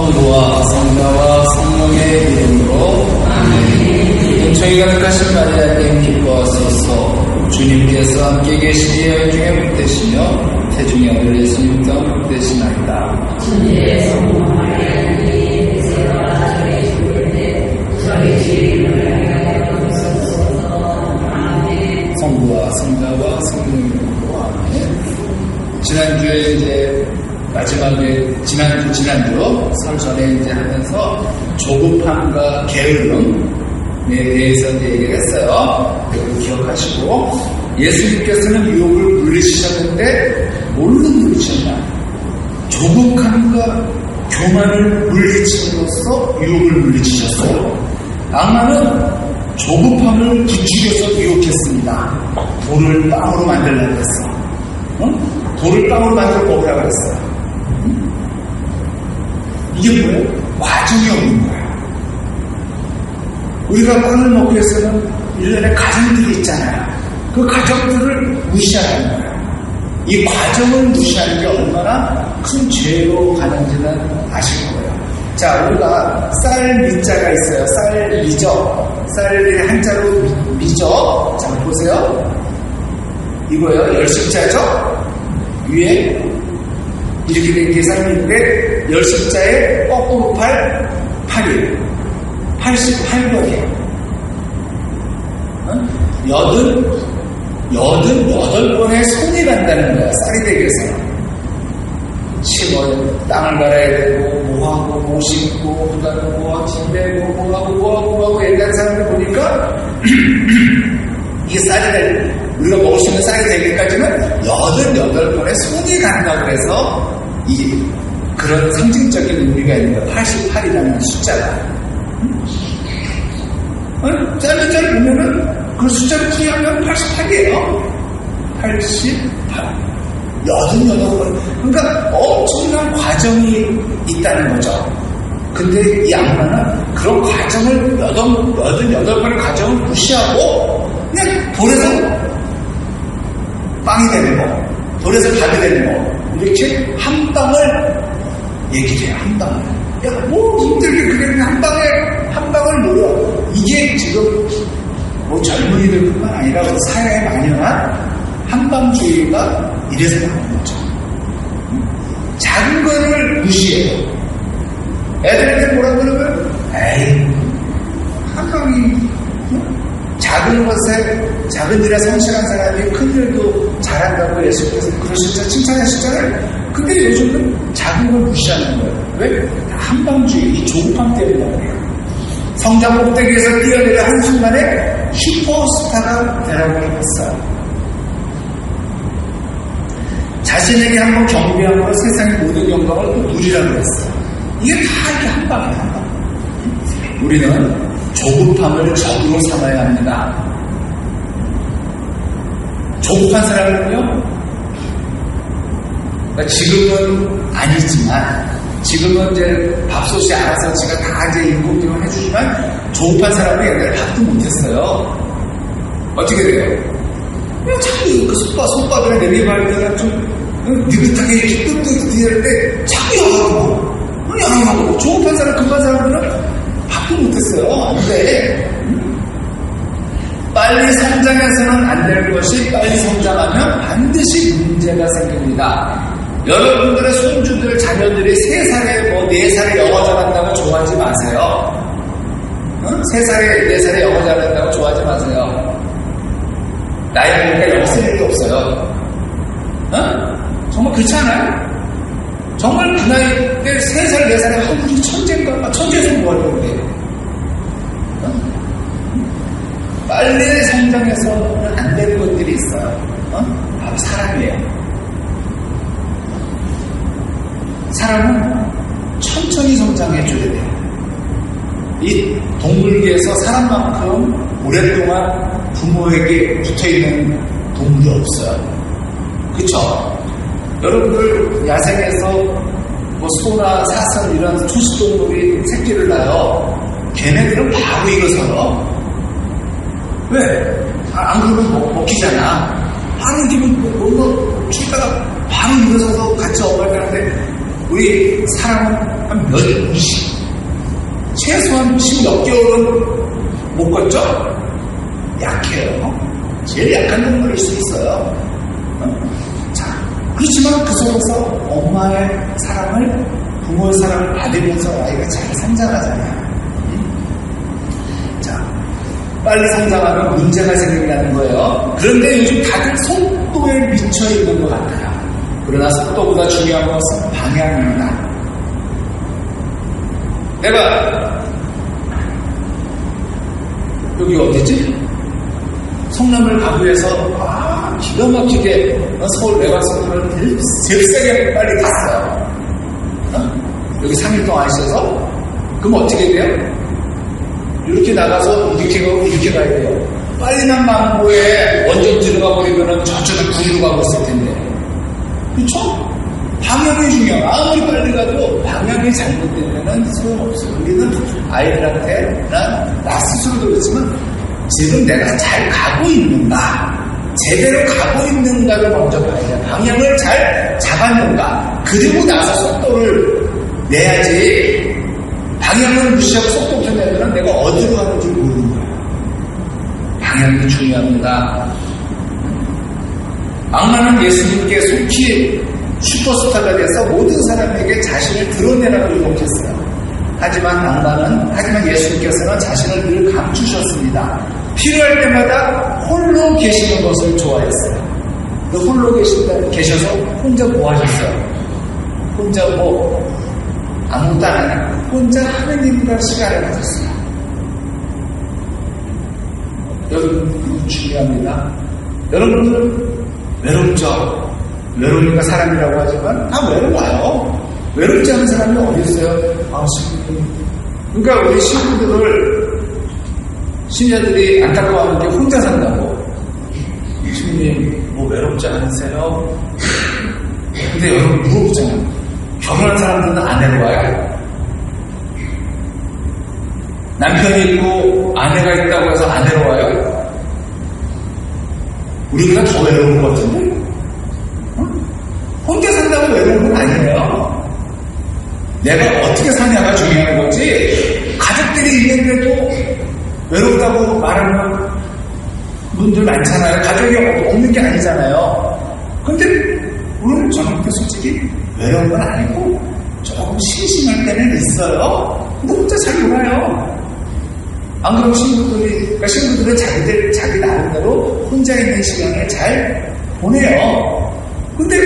성부와 성자와 성령의 이름으로 아멘. 저희가 가득하신 마리아님 기뻐하소서. 주님께서 함께 계시니 여중에 복되시며 태중의 아들 예수님 또한 복되시나이다. 주님의 성부 마리아님 세가 주님의 저희 주님을 하여 주옵소서. 아멘. 성부와 성자와 성령의 이름으로 아멘. 지난주에 이제 마지막에 지난주 설전에 이제 하면서 조급함과 게으름에 대해서 이제 얘기를 했어요. 그걸 기억하시고 예수님께서는 유혹을 물리치셨는데 뭘로 물리치셨나? 조급함과 교만을 물리침으로써 유혹을 물리치셨어요. 악마는 조급함을 부추겨서 유혹했습니다. 돌을 빵으로 만들려고 했어. 돌을 빵으로 만들어 먹으라고 했어요. 이게 뭐예요? 과정이 없는 거예요. 우리가 빵을 먹기 위해서는 일련의 과정들이 있잖아요. 그 과정들을 무시하는 거예요. 이 과정을 무시하는 게 얼마나 큰 죄로 가는지는 아실 거예요. 자, 우리가 쌀 미자가 있어요. 쌀 미저. 쌀을 한자로 미저. 자, 보세요. 이거요. 열십자죠? 위에 이렇게 된 계산인데 열십자에 거꾸로 8이 88번이에요. 88번의 손이 간다는 거야. 쌀이 되기 위해서. 땅을 갈아야 되고 뭐하고 뭐 심고 그다음에 뭐하고 집대고 뭐하고 옛날 사람들 보니까 이 쌀이 우리가 먹을 수 있는 쌀이 되기까지는 88번의 손이 간다고 해서 그런 상징적인 의미가 있는 거야. 88이라는 숫자가. 짤짤 보면은 그 숫자를 풀이하면 88이에요. 88. 88번. 그러니까 엄청난 과정이 있다는 거죠. 근데 이 악마는 그런 과정을 88번의 과정을 무시하고 그냥 돌에서 빵이 되는 거, 돌에서 밥이 되는 거, 이렇게 한 방을 얘기를 해요. 한 방을. 야, 뭐 힘들게 그래 한 방을 노려. 이게 지금 뭐 젊은이들뿐만 아니라 사회에 만연한 한방주의가 이래서 나오는 거죠. 작은 거를 무시해요. 애들한테 뭐라 그러면 에이 한방이 작은 일에 성실한 사람이 큰 일도 잘한다고 예수께서 그러셨죠. 칭찬하셨잖아요. 근데 요즘은 작은 걸 무시하는 거예요. 왜? 한방주의, 이 조급함 때문에 그래요. 성장 꼭대기에서 뛰어내려 한순간에 슈퍼스타가 되라고 했어요. 자신에게 한번 경배함으로 세상의 모든 영광을 또 누리라고 했어요. 이게 다 이렇게 한방이에요. 한방. 우리는 조급함을 적으로 삼아야 합니다. 조급한 사람은요, 지금은 아니지만, 지금은 이제 밥솥이 알아서 제가 다 이제 인공지능 해주지만, 조급한 사람은 옛날에 밥도 못했어요. 어떻게 돼요? 그냥 자꾸 그 솥밥이나 냄비할 때가 좀 느긋하게 이렇게 뜯듯이 할 때 자꾸 양하고 조급한 사람, 급한 사람들은 밥도 못했어요. 안 돼. 빨리 성장해서는 안 될 것이 빨리 성장하면 반드시 문제가 생깁니다. 여러분들의 손주들, 자녀들이 3살에 4살에 영어 잘한다고 좋아하지 마세요. 3살에 4살에 영어 잘한다고 좋아하지 마세요. 나이 보니까 영어 쓸 일이 없어요. 정말 그렇지 않아요? 정말 그 나이 때 3살, 4살에 한국이 천재인가? 천재에서 뭐 할 건데? 빨리 성장해서는 안 되는 것들이 있어요. 바로 사람이에요. 사람은 천천히 성장해줘야 돼요. 이 동물계에서 사람만큼 오랫동안 부모에게 붙어있는 동물이 없어요. 그쵸? 여러분들 야생에서 뭐 소나 사슴 이런 초식동물이 새끼를 낳아요. 걔네들은 바로 일어서요. 왜? 안 그러면 먹히잖아. 바로 이기면 죽다가 바로 일어서서 같이 어머니한테 우리 사람은 한 최소한 10몇 개월은 못 걷죠? 약해요. 제일 약한 동물일 수 있어요. 자, 그렇지만 그 속에서 엄마의 사랑을, 부모의 사랑을 받으면서 아이가 잘 성장하잖아요. 자, 빨리 성장하면 문제가 생긴다는 거예요. 그런데 요즘 다들 속도에 미쳐 있는 것 같아요. 그러나 속도보다 중요한 것은 방향입니다. 내가 여기 어디지? 성남을 가기 위해서 기가 막히게 서울 외곽선을 제일 세게 빨리 갔어요. 여기 3일 동안 있어서 그럼 어떻게 돼요? 이렇게 나가서 이렇게 가고 이렇게 가야 돼요. 빨리만 망고에 먼저 들어가 버리면 저쪽에 구리로 가고 있을 텐데. 그렇죠? 방향이 중요해요. 아무리 빨리 가도 방향이 잘못되면 소용없어요. 우리는 아이들한테 나 스스로도 그렇지만 지금 내가 잘 가고 있는가, 제대로 가고 있는가를 먼저 봐야 돼요. 방향을 잘 잡았는가. 그리고 나서 속도를 내야지. 방향을 무시하고 속도부터 내면 내가 어디로 가는지 모르는 거예요. 방향이 중요합니다. 악마는 예수님께 속히 슈퍼스타가 돼서 모든 사람에게 자신을 드러내라고 유혹했어요. 하지만 예수님께서는 자신을 늘 감추셨습니다. 필요할 때마다 홀로 계시는 것을 좋아했어요. 홀로 계셔서 혼자 뭐 하셨어요? 혼자 아무것도 안 하냐? 혼자 하느님과 시간을 가졌어요. 여러분, 그거 중요합니다. 여러분들은 외롭죠? 외로우니까 사람이라고 하지만 다 외로워요. 외롭지 않은 사람이 어디 있어요? 신부. 그러니까 우리 신녀들이 안타까워하는 게 혼자 산다고. 신부님, 외롭지 않으세요? 근데 여러분 물어보잖아요. 결혼한 사람들은 아내로 와요. 남편이 있고 아내가 있다고 해서 아내로 와요. 우리가 더 외로운 것 같은데? 혼자 산다고 외로운 건 아니에요. 내가 어떻게 사냐가 중요한 거지. 가족들이 있는데도 외롭다고 말하는 분들 많잖아요. 가족이 없는 게 아니잖아요. 근데 우리는 저한테 솔직히 외로운 건 아니고 조금 심심할 때는 있어요. 근데 혼자 잘 놀아요. 안 그러면 신부들은 자기 나름대로 혼자 있는 시간을 잘 보내요. 근데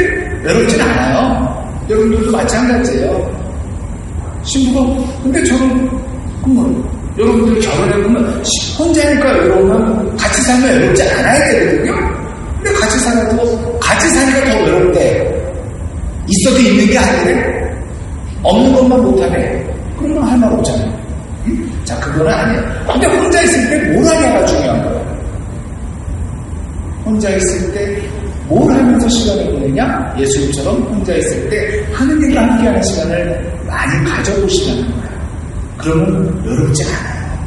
외롭진 않아요. 여러분들도 마찬가지예요. 신부가, 근데 여러분들 결혼해보면 혼자니까 외로우면 같이 살면 외롭지 않아야 되거든요? 근데 같이 사니까 더 외롭대. 있어도 있는 게 아니래. 없는 것만 못하네. 그러면 할 말 없잖아요. 응? 자, 그거는 아니에요. 근데 혼자 있을 때 뭘 하냐가 중요한 거예요. 혼자 있을 때 뭘 하면서 시간을 보내냐? 예수님처럼 혼자 있을 때 하느님과 함께하는 시간을 많이 가져보시라는 거예요. 그러면 외롭지 않아요.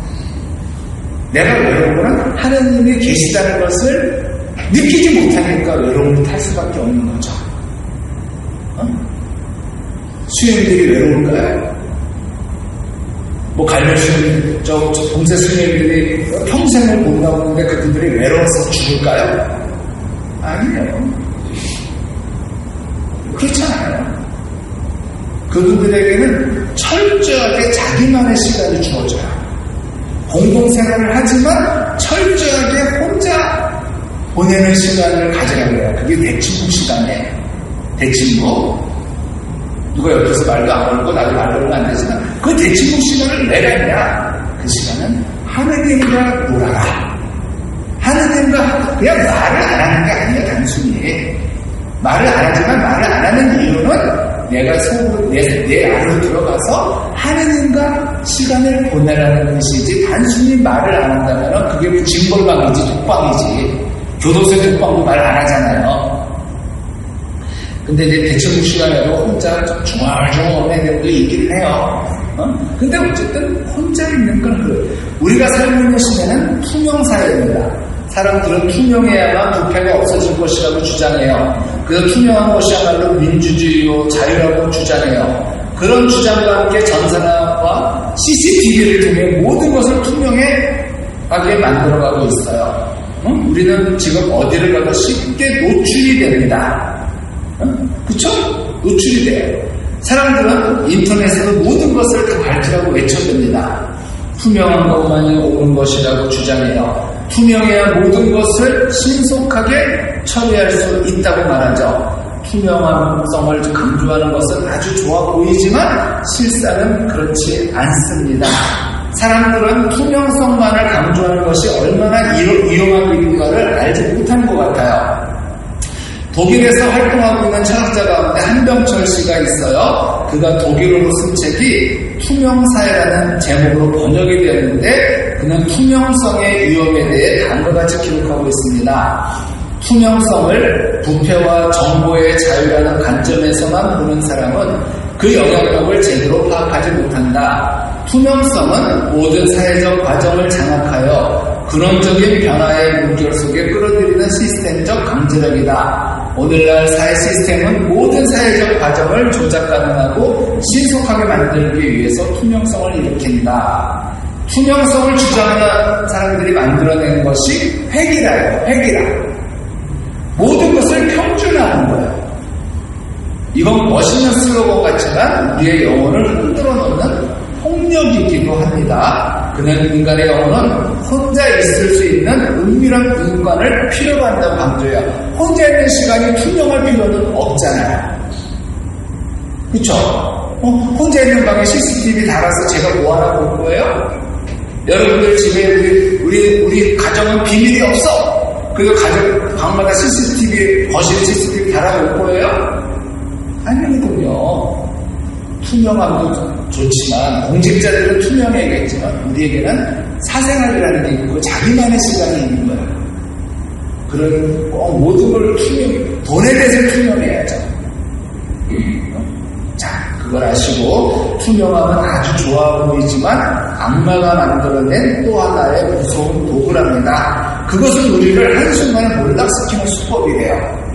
내가 외로운 건 하느님이 계시다는 것을 느끼지 못하니까 외로움을 탈 수밖에 없는 거죠. 수녀들이 외로울까요? 갈면 수녀, 동세 수녀들이 평생을 못 나오는데 그분들이 외로워서 죽을까요? 아니에요. 그렇지 않아요. 그분들에게는 철저하게 자기만의 시간이 주어져요. 공동생활을 하지만 철저하게 혼자 보내는 시간을 가져가는 거예요. 그게 대친구 시간이에요. 대친구. 누가 옆에서 말도 안 걸고 나도 말 걸면 안 되지만 그 대친구 시간을 내가 했냐? 그 시간은 하느님과 놀아라. 하느님과 그냥 말을 안 하는 게 아니에요. 단순히. 말을 안 하지만 말을 안 하는 이유는 내가 속으로 내 안으로 들어가서 하느님과 시간을 보내라는 것이지 단순히 말을 안 한다면 그게 징벌방이지 독방이지. 교도소에 독방도 말 안 하잖아요. 근데 이제 대충 시간에도 혼자 중얼중얼 애들도 있긴 해요. 근데 어쨌든 혼자 있는 건 우리가 살고 있는 시대는 투명사회입니다. 사람들은 투명해야만 부패가 없어질 것이라고 주장해요. 그래서 투명한 것이야말로 민주주의요 자유라고 주장해요. 그런 주장과 함께 전산화와 CCTV를 통해 모든 것을 투명하게 만들어가고 있어요. 우리는 지금 어디를 가도 쉽게 노출이 됩니다. 그쵸? 노출이 돼요. 사람들은 인터넷에서 모든 것을 다 밝히라고 외쳐댑니다. 투명한 것만이 옳은 것이라고 주장해요. 투명해야 모든 것을 신속하게 처리할 수 있다고 말하죠. 투명성을 강조하는 것은 아주 좋아 보이지만 실상은 그렇지 않습니다. 사람들은 투명성만을 강조하는 것이 얼마나 위험한 일인가를 알지 못한 것 같아요. 독일에서 활동하고 있는 철학자 가운데 한병철 씨가 있어요. 그가 독일어로 쓴 책이 투명사회라는 제목으로 번역이 되었는데 그는 투명성의 위험에 대해 다음과 같이 기록하고 있습니다. 투명성을 부패와 정보의 자유라는 관점에서만 보는 사람은 그 영향력을 제대로 파악하지 못한다. 투명성은 모든 사회적 과정을 장악하여 근원적인 변화의 물결 속에 끌어들이는 시스템적 강제력이다. 오늘날 사회 시스템은 모든 사회적 과정을 조작 가능하고 신속하게 만들기 위해서 투명성을 일으킨다. 투명성을 주장하는 사람들이 만들어낸 것이 획이라요. 획이라. 모든 것을 평준화하는 거예요. 이건 멋있는 슬로건 같지만 우리의 영혼을 흔들어 놓는 폭력이기도 합니다. 그는 인간의 영혼은 혼자 있을 수 있는 은밀한 공간을 필요로 한다고 강조해요. 혼자 있는 시간이 투명할 필요는 없잖아요. 그쵸? 혼자 있는 방에 CCTV 달아서 제가 뭐 하나 볼 거예요? 여러분들 집에 우리 가정은 비밀이 없어. 그래서 가정 방마다 CCTV, 거실에 CCTV 달아볼 거예요? 아니거든요. 투명함도 좋지만 공직자들은 투명해야겠지만 우리에게는 사생활이라는 게 있고 자기만의 시간이 있는 거예요. 그런 꼭 모든 걸 돈에 대해서 투명해야죠. 자, 그걸 아시고 투명함은 아주 좋아 보이지만 악마가 만들어낸 또 하나의 무서운 도구랍니다. 그것은 우리를 한순간에 몰락시키는 수법이래요.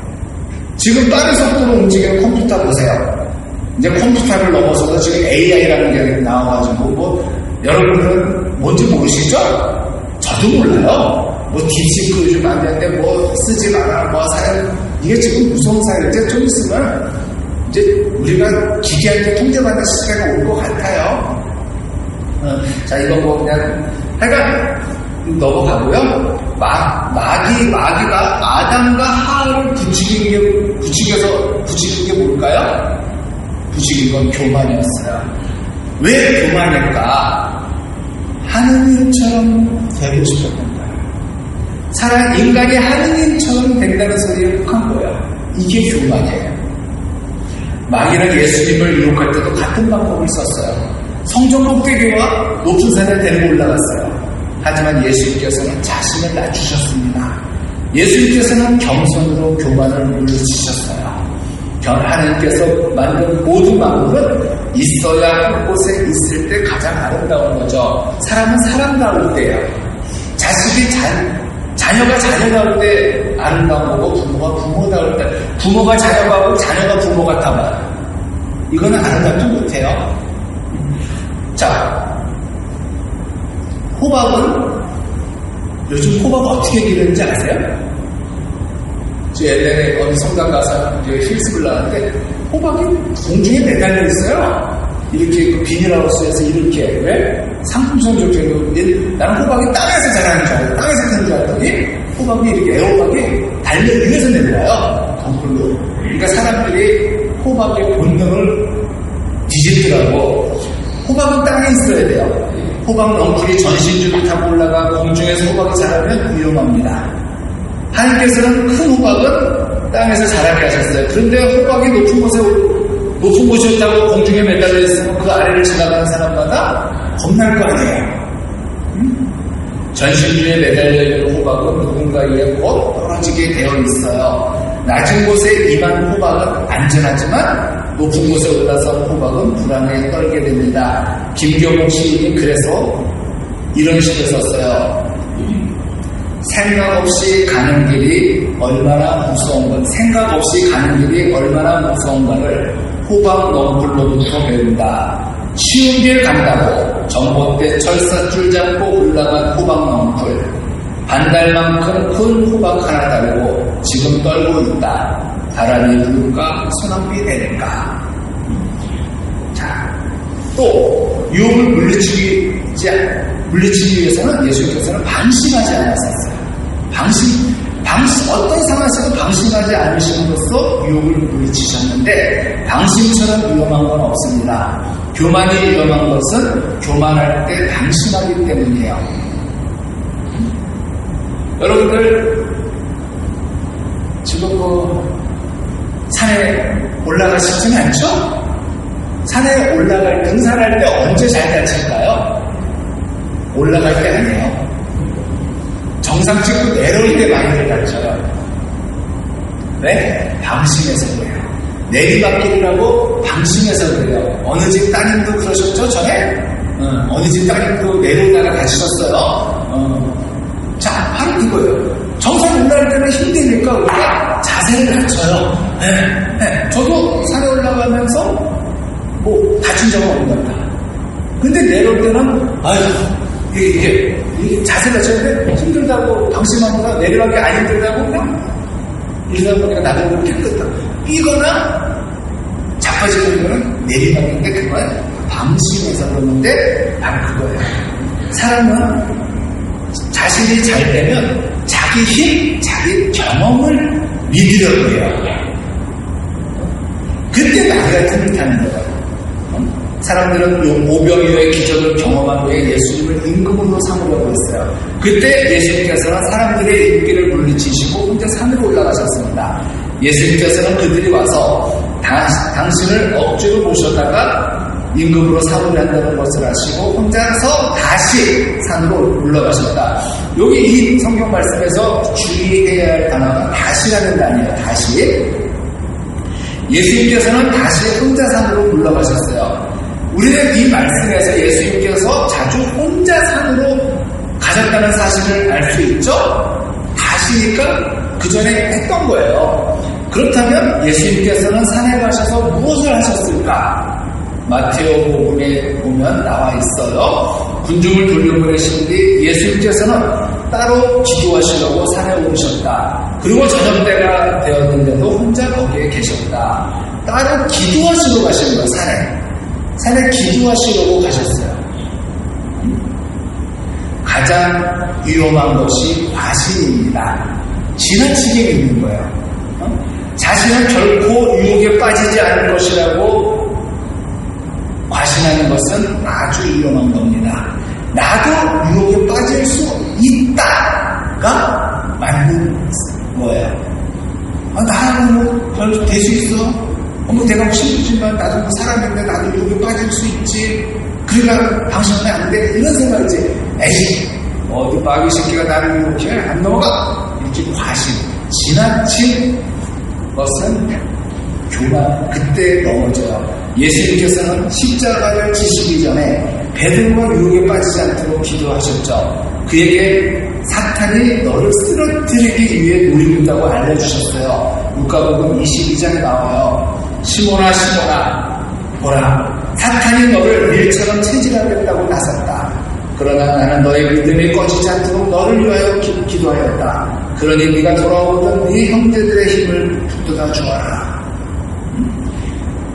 지금 빠른 속도로 움직이는 컴퓨터 보세요. 이제 컴퓨터를 넘어서서 지금 AI라는 게 나와가지고 여러분들은 뭔지 모르시죠? 저도 몰라요. 딥시크 요즘 안 되는데 쓰지 마라, 사야. 이게 지금 무서운 사회인데 좀 있으면 이제 우리가 기계한테 통제받는 시대가 올 것 같아요. 자, 이거 그냥 하여간 넘어가고요. 마귀가 아담과 하와를 부추긴 게 뭘까요? 부추긴 건 교만이었어요. 왜 교만일까? 하느님처럼 되고 싶었던 거예요. 인간이 하느님처럼 된다는 소리에 혹한 거예요. 이게 교만이에요. 마귀는 예수님을 유혹할 때도 같은 방법을 썼어요. 성전 꼭대기와 높은 산에 데리고 올라갔어요. 하지만 예수님께서는 자신을 낮추셨습니다. 예수님께서는 겸손으로 교만을 물리치셨어요. 하나님께서 만든 모든 만물은 있어야 한 곳에 있을 때 가장 아름다운 거죠. 사람은 사람다울 때예요. 자녀가 자녀다울 때 아름다운 거고 부모가 부모다울 때 부모가 자녀가 자녀가 부모 같아봐요. 이거는 아름답지 못해요. 자, 호박은 요즘 호박 어떻게 기르는지 아세요? 저 옛날에 어디 성당 가서 실습을 나왔는데 호박이 공중에 매달려 있어요. 이렇게 그 비닐하우스에서 이렇게 왜? 상품성 적절로 나는 호박이 땅에서 자라는 줄 알고 땅에서 크는 줄 알았더니 호박이 이렇게 애호박이 달려 위에서 내려와요. 덩굴로. 그러니까 사람들이 호박의 본능을 뒤집더라고. 호박은 땅에 있어야 돼요. 호박 넝쿨이 전신줄을 타고 올라가 공중에서 호박이 자라면 위험합니다. 하나님께서는 큰 호박은 땅에서 자라게 하셨어요. 그런데 호박이 높은 곳이었다고 공중에 매달려 있으면 그 아래를 지나가는 사람마다 겁날 거 아니에요. 전신줄에 매달려 있는 호박은 누군가에 곧 떨어지게 되어 있어요. 낮은 곳에 임한 호박은 안전하지만 높은 곳에 올라선 호박은 불안에 떨게 됩니다. 김경옥 시인이 그래서 이런 시를 썼어요. 생각 없이 가는 길이 얼마나 무서운 건, 생각 없이 가는 길이 얼마나 무서운가를 호박 넝쿨로부터 배운다. 쉬운 길 간다고 전봇대 철사줄 잡고 올라간 호박 넝쿨. 반달만큼 큰 호박 하나 달고 지금 떨고 있다. 바람이 불까 소나무이 되는가. 자, 또 유혹을 물리치기 위해서는 예수님께서는 방심하지 않았었어요. 어떤 상황에서도 방심하지 않으심으로써 유혹을 물리치셨는데 방심처럼 위험한 건 없습니다. 교만이 위험한 것은 교만할 때 방심하기 때문이에요. 여러분들 지금 산에 올라가기 쉽지 않죠? 산에 등산할 때 언제 잘 다칠까요? 올라갈 때 아니에요. 정상 찍고 내려올 때 많이들 다쳐요. 왜? 방심해서 그래요. 내리막길이라고 방심해서 그래요. 어느 집 따님도 그러셨죠? 전에? 어느 집 따님도 내려오다가 다치셨어요. 자, 바로 그거예요. 정상 올라갈 때는 힘드니까 우리가 자세를 갖춰요. 저도 산에 올라가면서 다친 적은 없는다. 근데 내려올 때는 이게 자세를 갖춰는데 힘들다고 방심하거나 내려가기 안 힘들다고 그냥 이러다 보니까 나도 그렇게 힘들다. 이거나 자빠지는 거는 내리막인데 그건 방심해서 그러는데 바로 그거예요. 사람은 자신이 잘 되면 자기 힘, 자기 경험을 믿으려고 해요. 그때 나이가 틈을 타는 거예요. 사람들은 오병이어의 기적을 경험한 후에 예수님을 임금으로 삼으려고 했어요. 그때 예수님께서는 사람들의 인기를 물리치시고 혼자 산으로 올라가셨습니다. 예수님께서는 그들이 와서 당신을 억지로 모셔다가 임금으로 삼으려 한다는 것을 아시고 혼자서 다시 산으로 올라가셨다. 여기 이 성경 말씀에서 주의해야 할 단어가 다시라는 단어예요. 다시. 예수님께서는 다시 혼자 산으로 올라가셨어요. 우리는 이 말씀에서 예수님께서 자주 혼자 산으로 가셨다는 사실을 알 수 있죠? 다시니까 그 전에 했던 거예요. 그렇다면 예수님께서는 산에 가셔서 무엇을 하셨을까? 마테오 복음에 보면 나와 있어요. 군중을 돌려보내신 뒤 예수님께서는 따로 기도하시려고 산에 오르셨다. 그리고 저녁 때가 되었는데도 혼자 거기에 계셨다. 따로 기도하시러 가신 거예요. 산에 기도하시려고 가셨어요. 가장 위험한 것이 과신입니다. 지나치게 믿는 거예요. 자신은 결코 유혹에 빠지지 않을 것이라고 과신하는 것은 아주 위험한 겁니다. 나도 유혹에 빠질 수 있다가 맞는 거예요. 나는 별 될 수 있어. 내가 힘들지만 나도 사람인데 나도 유혹에 빠질 수 있지. 그러니까 방심하면 안 돼. 이런 생각이지. 에이, 어디 마귀 새끼가 나를 유혹해? 안 넘어가? 이렇게 과신, 지나친 것은 교만, 그때 넘어져요. 예수님께서는 십자가를 지시기 전에 베드로가 유혹에 빠지지 않도록 기도하셨죠. 그에게 사탄이 너를 쓰러뜨리기 위해 노리고 있다고 알려주셨어요. 루카복음 22장에 나와요. 시몬아 시몬아 보라, 사탄이 너를 밀처럼 체질하겠다고 나섰다. 그러나 나는 너의 믿음이 꺼지지 않도록 너를 위하여 기도하였다. 그러니 네가 돌아오던 네 형제들의 힘을 북돋아 주어라.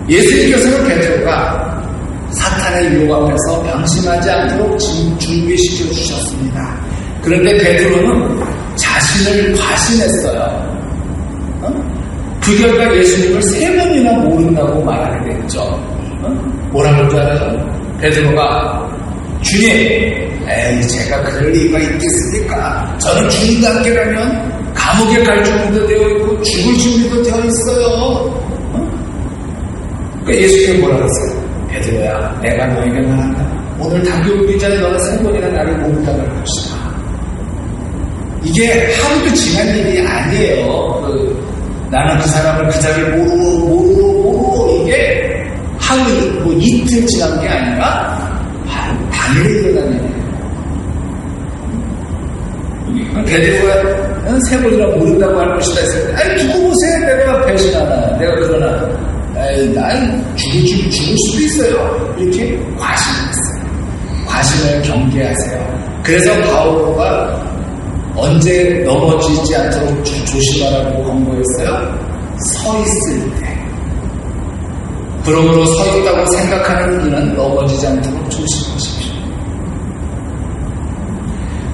예수님께서는 베드로가 사탄의 유혹 앞에서 방심하지 않도록 준비시켜 주셨습니다. 그런데 베드로는 자신을 과신했어요. 그 결과 예수님을 3번이나 모른다고 말하게 됐죠. 뭐라고 줄 알아요? 베드로가 주님, 제가 그럴 리가 있겠습니까? 저는 주님과 함께 가면 감옥에 갈 준비도 되어 있고 죽을 준비도 되어 있어요. 그러니까 예수님이 뭐라고 했어요? 베드로야, 내가 너에게 말한다. 오늘 당교 오기 전에 너는 3번이나 나를 모른다고 할 것이다. 이게 하루도 지난 일이 아니에요. 나는 그 사람을 그 자리를 모르고 이게 하루, 이틀 지난 게 아니라 당일에 일어난 일이에요. 베드로가 3번이나 모른다고 할 것이다 했을 때, 두고 보세요. 내가 배신하나, 내가 그러나. 에이, 난 죽을 수도 있어요. 이렇게 과신했어요. 과신을 경계하세요. 그래서 바오로가 언제 넘어지지 않도록 조심하라고 권고했어요? 서 있을 때. 그러므로 서 있다고 생각하는 이는 넘어지지 않도록 조심하십시오.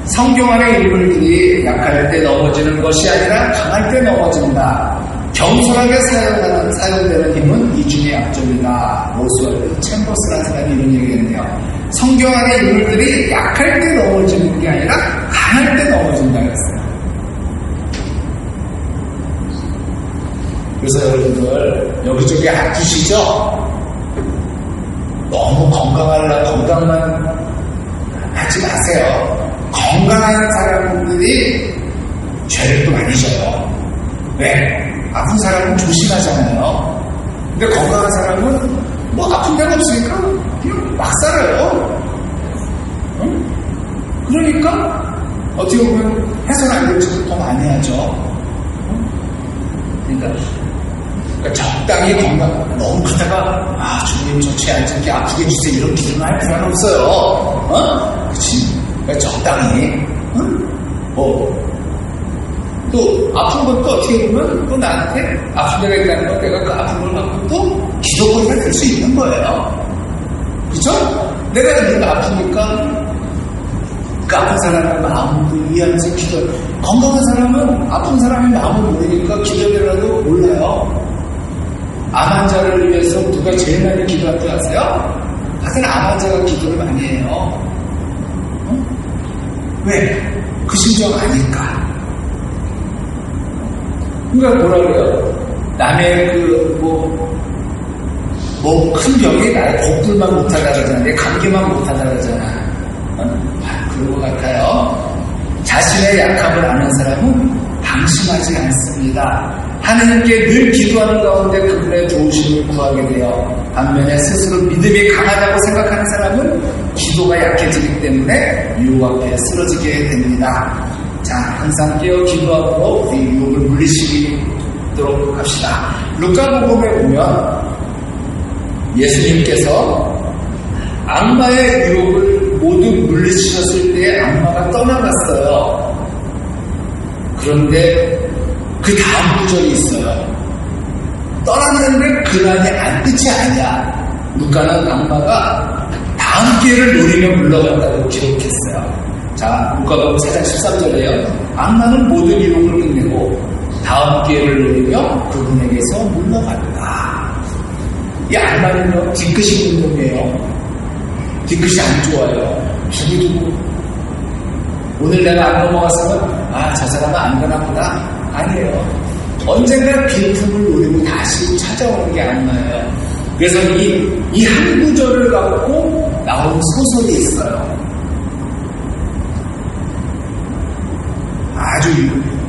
성경 안의 인물들이 약할 때 넘어지는 것이 아니라 강할 때 넘어진다. 겸손하게 사용되는 힘은 이 중에 약점이다. 모스월드 챔버스라는 사람이 이런 얘기했네요. 성경 안의 인물들이 약할 때 넘어지는 게 아니라 강할 때 넘어진다고 했어요. 그래서 여러분들 여기저기 아프시죠? 너무 건강만 하지 마세요. 건강한 사람들이 죄를 또 많이 져요. 왜? 아픈 사람은 조심하잖아요. 근데 건강한 사람은 뭐 아픈 데가 없으니까 그냥 막 살아요. 응? 그러니까 어떻게 보면 해서는 안 될 짓을 더 많이 하죠. 응? 그러니까 적당히 건강, 너무 그러다가 주님 좋지 않게 아프게 주세요 이런 기도는 할 필요는 없어요. 어? 그치? 그러니까 적당히 또 아픈 것도 어떻게 보면 또 나한테 아픈 데가 있다는 건 내가 그 아픈 걸 갖고 또 기도거리가 될 수 있는 거예요. 그죠? 내가 이렇게 아프니까 그 아픈 사람의 마음을 이해하면서 기도. 건강한 사람은 아픈 사람의 마음을 모르니까 기도하더라도 몰라요. 암 환자를 위해서 누가 제일 많이 기도할 줄 아세요? 사실 암 환자가 기도를 많이 해요. 왜? 그 심정 아닐까? 그러니까 뭐라 그래요? 남의 큰 병이 나의 복불만 못하다 그러잖아. 내 감기만 못하다 그러잖아. 그런 것 같아요. 자신의 약함을 아는 사람은 방심하지 않습니다. 하느님께 늘 기도하는 가운데 그분의 도우심을 구하게 되어 반면에 스스로 믿음이 강하다고 생각하는 사람은 기도가 약해지기 때문에 유혹 앞에 쓰러지게 됩니다. 자, 항상 깨어 기도하고 우리 유혹을 물리치도록 합시다. 루카복음에 보면 예수님께서 악마의 유혹을 모두 물리치셨을 때 악마가 떠나갔어요. 그런데 그 다음 구절이 있어요. 떠났는데 그날이 끝이 아니야. 루카는 악마가 다음 기회를 노리며 물러갔다고 기록했어요. 자, 루카복음 4장 13절에요. 악마는 모든 유혹을 끝내고 다음 기회를 노리며 그분에게서 물러갔다. 이 악마는요, 뒤끝이 운동이에요. 뒤끝이 안 좋아요. 두고두고. 오늘 내가 안 넘어갔으면, 저 사람은 안 가나 보다. 아니에요. 언젠가 빈틈을 노리고 다시 찾아오는 게 악마예요. 그래서 이 한 구절을 갖고 나온 소설이 있어요.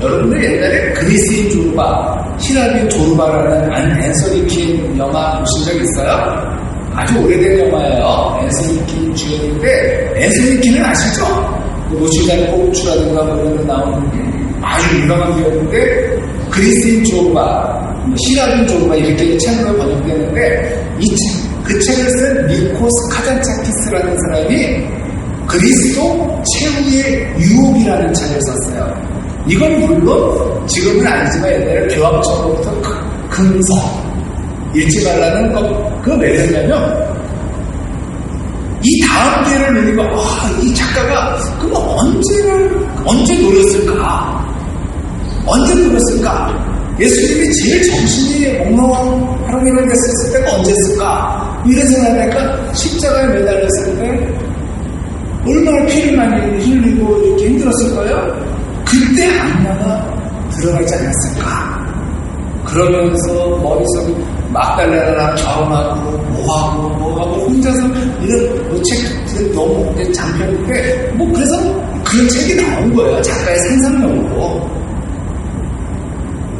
여러분들 옛날에 그리스인 조르바, 히라빈 조르바라는 앤서니 킨 영화 보신 적 있어요? 아주 오래된 영화예요. 앤서니 킨 주연인데, 앤서니 킨은 아시죠? 모시단 꼭주라든가 그런 데 나오는 게 아주 유명한 배우인데, 그리스인 조르바, 히라빈 조르바 이렇게 책으로 번역되는데, 그 책을 쓴 니코스 카잔차키스라는 사람이 그리스도 최후의 유혹이라는 책을 썼어요. 이건 물론 지금은 아니지만 옛날에 교황청으로부터 금서 읽지 말라는 것, 그거 왜 그러냐면 이 다음 기회를 누리고 이 작가가 그럼 언제 노렸을까? 언제 노렸을까? 예수님이 제일 정신이 몽롱한 하루이를 됐을 때가 언제였을까? 이런 생각하니까 십자가에 매달렸을 때 얼마나 피를 많이 흘리고 이렇게 힘들었을까요? 그때 악마가 들어가지 않았을까? 그러면서 머릿속에 막달라나 결혼하고 뭐하고 혼자서 이런 책 너무 장편인데 그래서 그런 책이 나온 거예요. 작가의 상상력으로.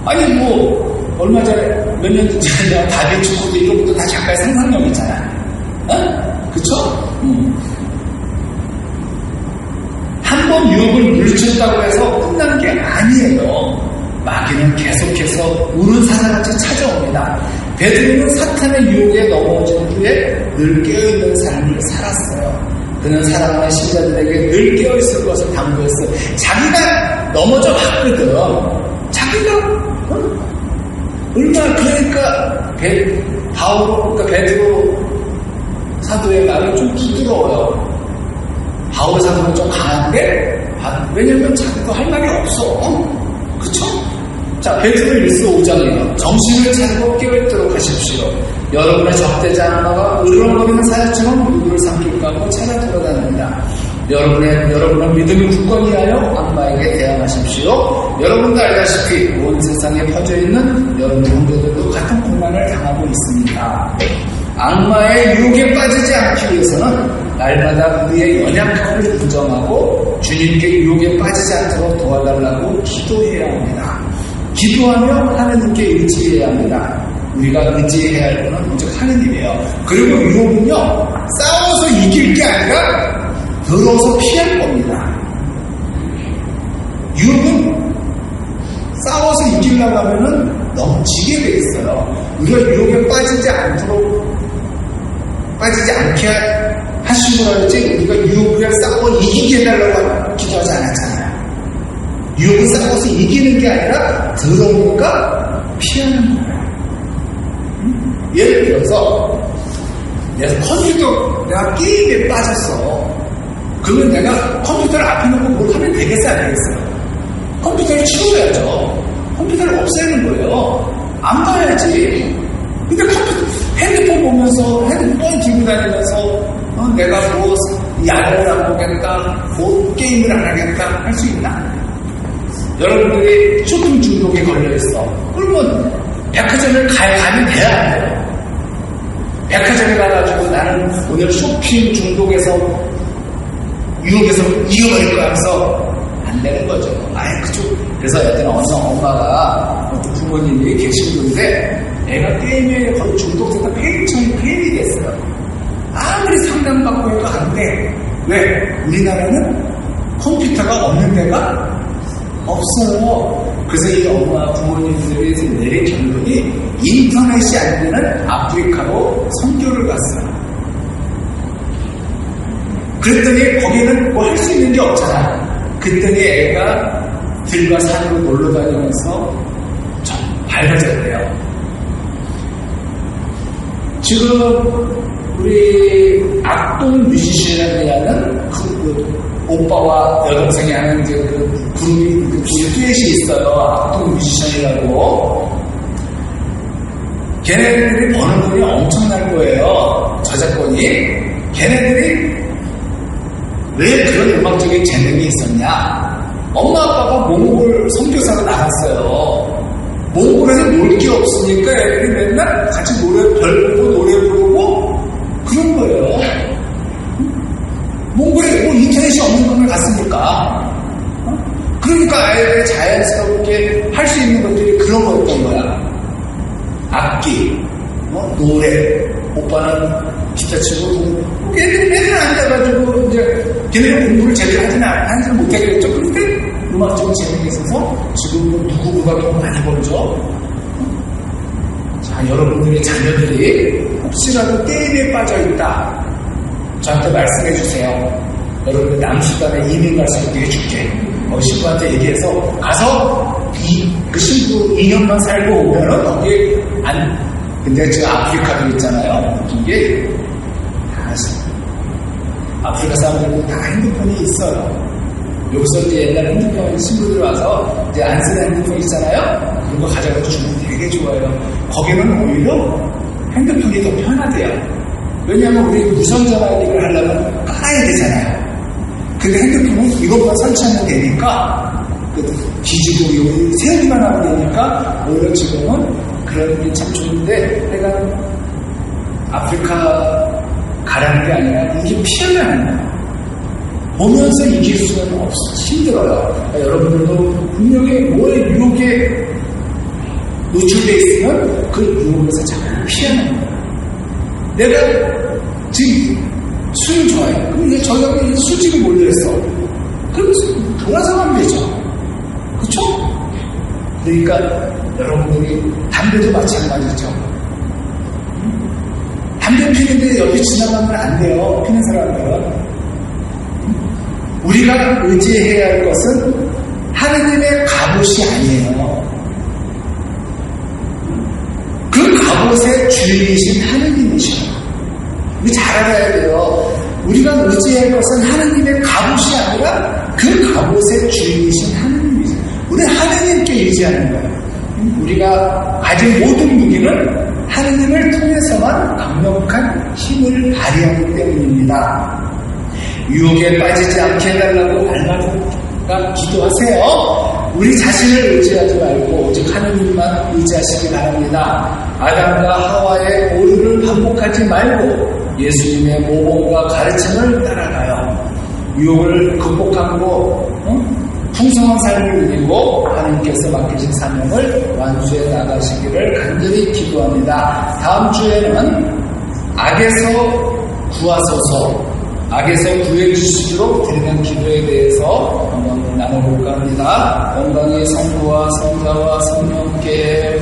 아니 얼마 전에 몇 년 전에 다빈치 코드 이런 것도 다 작가의 상상력이잖아. 그쵸? 한 번 유혹을 물리쳤다고 해서 끝난 게 아니에요. 마귀는 계속해서 우는 사자같이 찾아옵니다. 베드로는 사탄의 유혹에 넘어진 후에 늘 깨어있는 삶을 살았어요. 그는 사랑하는 신자들에게 늘 깨어있을 것을 당부했어요. 자기가 넘어져 봤거든. 자기가 얼마나 그러니까 그러니까 베드로 사도의 말이 좀 부드러워요. 바울 사도는 좀 강한데 왜냐면 자기도 할 말이 없어. 그쵸? 자, 베드로 1서 5장이에요. 정신을 차리고 깨어있도록 하십시오. 여러분의 적대자 악마가 으르렁거리는 사자처럼 누구를 삼킬까 하고 찾아 돌아다닙니다. 여러분의 믿음을 굳건히 하여 악마에게 대항하십시오. 여러분도 알다시피 온 세상에 퍼져있는 여러분 형제들도 같은 고난을 당하고 있습니다. 악마의 유혹에 빠지지 않기 위해서는 날마다 우리의 연약함을 부정하고 주님께 유혹에 빠지지 않도록 도와달라고 기도해야 합니다. 기도하며 하나님께 의지해야 합니다. 우리가 의지해야 할 분은 오직 하나님이에요. 그리고 유혹은요, 싸워서 이길 게 아니라 더러워서 피할 겁니다. 유혹은 싸워서 이기려고 하면은 넘치게 돼 있어요. 우리가 유혹에 빠지지 않게 하시고 그러지 우리가 유혹을 싸워 이기게 해달라고 기도하지 않았잖아요. 유혹은 싸워서 이기는 게 아니라 더러우니까 피하는 거예요. 예를 들어서 내가 내가 게임에 빠졌어. 그러면 내가 컴퓨터를 앞에 놓고 뭘 하면 되겠어 안 되겠어요? 컴퓨터를 치워야죠. 컴퓨터를 없애는 거예요. 안 봐야지. 근데 핸드폰 보면서 핸드폰 들고 다니면서 내가 뭐 야구를 안 보겠다, 뭐 게임을 안 하겠다 할 수 있나? 여러분들이 쇼핑 중독에 걸려있어. 그러면 백화점을 가면 돼야 안 돼요. 백화점에 가가지고 나는 오늘 쇼핑 중독에서 유혹에서 이겨버릴 거야 하면서 안 되는 거죠. 그래서 어떤 엄마가 어떤 부모님이 계시는데 애가 게임에 거의 중독돼서 페인이 됐어요. 아무리 상담받고 해도 안 돼. 왜? 우리나라는 컴퓨터가 없는 데가 없어요. 그래서 이 엄마 부모님들이 내린 결론이 인터넷이 안 되는 아프리카로 선교를 갔어요. 그랬더니 거기는 뭐 할 수 있는 게 없잖아. 그랬더니 애가 들과 산으로 놀러 다니면서 좀 밝아졌대요. 지금 우리 악동 뮤지션이라는 그 오빠와 여동생이 하는 이제 그 그룹이 듀엣이 있어요. 악동 뮤지션이라고. 걔네들이 버는 돈이 엄청날 거예요. 저작권이. 걔네들이 왜 그런 음악적인 재능이 있었냐? 엄마 아빠가 몽골 선교사로 나갔어요. 몽골에서 놀 게 없으니까 애들이 맨날 같이 별 보고 노래 부르고 그런 거예요. 몽골에 뭐 인터넷이 없는 동네 갔으니까. 그러니까 아이들이 자연스럽게 할 수 있는 것들이 그런 거였던 거야. 악기, 노래, 오빠는 기타 치고, 애들 앉아가지고, 이제, 걔네가 공부를 제대로 하지 못하겠죠. 그런데 음악적인 재능이 있어서 지금 누구보다 더 많이 벌죠. 자, 여러분들의 자녀들이 혹시라도 게임에 빠져있다. 저한테 말씀해 주세요. 여러분들 남수단에 이민 갈 수 있게 해줄게. 신부한테 얘기해서 가서 그 신부 2년만 살고 오면은 거기 근데 저 아프리카도 있잖아요. 이게 다 아프리카 사람들도 다 핸드폰이 있어요. 여기서 이제 옛날 핸드폰 친구들 와서 이제 안 쓰는 핸드폰 있잖아요. 그런 거 가져가서 주면 되게 좋아요. 거기는 오히려 핸드폰이 더 편하대요. 왜냐하면 우리 무선 전화기를 하려면 깔아야 되잖아요. 근데 핸드폰은 이것만 설치하면 되니까 뒤지고 세우기만 하면 되니까 오히려 지금은 그런 게 참 좋은데 내가 아프리카 가라는 게 아니라 이게 피하면 안 돼요. 보면서 이길 수는 없어. 힘들어요. 그러니까 여러분들도 분명히 뭐에 유혹에 노출되어 있으면 그 유혹에서 자꾸 피하는 거예요. 내가 지금 술 좋아해. 그럼 이제 저녁에 술집에 몰려있어. 그럼 돌아서 가면 되죠. 그쵸? 그러니까 여러분들이 담배도 마찬가지죠. 담배 피는데 옆에 지나가면 안 돼요. 피는 사람들은. 우리가 의지해야 할 것은 하느님의 갑옷이 아니에요. 그 갑옷의 주인이신 하느님이셔요. 우리 잘 알아야 돼요. 우리가 의지해야 할 것은 하느님의 갑옷이 아니라 그 갑옷의 주인이신 하느님이세요. 우리는 하느님께 의지하는 거예요. 우리가 가진 모든 무기는 하느님을 통해서만 강력한 힘을 발휘하기 때문입니다. 유혹에 빠지지 않게 해달라고 날마다 기도하세요. 우리 자신을 의지하지 말고 오직 하느님만 의지하시기 바랍니다. 아담과 하와의 오류를 반복하지 말고 예수님의 모범과 가르침을 따라가요. 유혹을 극복하고 풍성한 삶을 누리고 하나님께서 맡기신 사명을 완수해 나가시기를 간절히 기도합니다. 다음 주에는 악에서 구하소서, 악에서 구해주시도록 드리는 기도에 대해서 한번 나눠볼까 합니다. 건강히 성부와 성자와 성령께